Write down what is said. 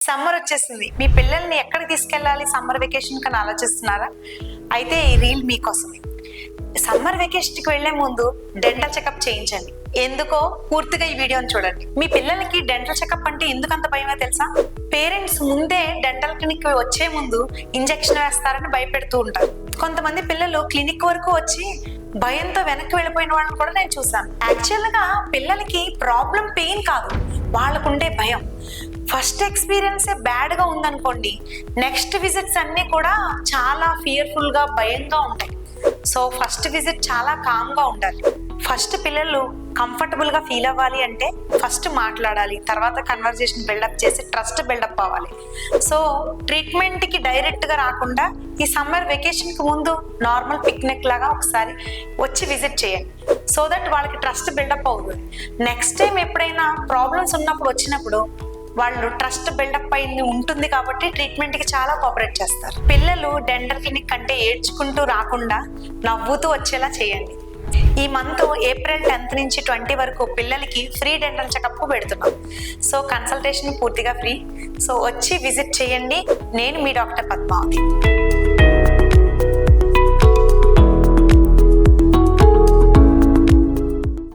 Summer వచ్చేసింది. మీ పిల్లల్ని ఎక్కడికి తీసుకెళ్ళాలి సమ్మర్ వెకేషన్ కని ఆలోచిస్తున్నారా? అయితే ఈ రీల్ మీకోసమే. సమ్మర్ వెకేషన్కి వెళ్లే ముందు డెంటల్ చెకప్ చేయించండి. ఎందుకో పూర్తిగా ఈ వీడియోని చూడండి. మీ పిల్లలకి డెంటల్ చెకప్ అంటే ఎందుకు అంత భయమో తెలుసా? పేరెంట్స్ ముందే డెంటల్ క్లినిక్ వచ్చే ముందు ఇంజెక్షన్ వేస్తారని భయపెడుతూ ఉంటారు. కొంతమంది పిల్లలు క్లినిక్ వరకు వచ్చి భయంతో వెనక్కి వెళ్ళిపోయిన వాళ్ళని కూడా నేను చూసాను. యాక్చువల్గా పిల్లలకి ప్రాబ్లం పెయిన్ కాదు, వాళ్ళకుండే భయం. ఫస్ట్ ఎక్స్పీరియన్సే బ్యాడ్గా ఉందనుకోండి, నెక్స్ట్ విజిట్స్ అన్నీ కూడా చాలా ఫియర్ఫుల్గా భయంగా ఉంటాయి. సో ఫస్ట్ విజిట్ చాలా కామ్గా ఉండాలి. ఫస్ట్ పిల్లలు కంఫర్టబుల్గా ఫీల్ అవ్వాలి అంటే ఫస్ట్ మాట్లాడాలి, తర్వాత కన్వర్జేషన్ బిల్డప్ చేసి ట్రస్ట్ బిల్డప్ అవ్వాలి. సో ట్రీట్మెంట్కి డైరెక్ట్గా రాకుండా ఈ సమ్మర్ వెకేషన్కి ముందు నార్మల్ పిక్నిక్ లాగా ఒకసారి వచ్చి విజిట్ చేయండి. సో దట్ వాళ్ళకి ట్రస్ట్ బిల్డప్ అవుతుంది. నెక్స్ట్ టైం ఎప్పుడైనా ప్రాబ్లమ్స్ ఉన్నప్పుడు వచ్చినప్పుడు వాళ్ళు ట్రస్ట్ బిల్డప్ అయింది ఉంటుంది కాబట్టి ట్రీట్మెంట్కి చాలా కోఆపరేట్ చేస్తారు. పిల్లలు డెంటల్ క్లినిక్ అంటే ఏడ్చుకుంటూ రాకుండా నవ్వుతూ వచ్చేలా చేయండి. ఈ మంత్ ఏప్రిల్ 10th నుంచి 20 వరకు పిల్లలకి ఫ్రీ డెంటల్ చెకప్ పెడుతున్నాం. సో కన్సల్టేషన్ పూర్తిగా ఫ్రీ. సో వచ్చి విజిట్ చేయండి. నేను మీ డాక్టర్ పద్మావతి.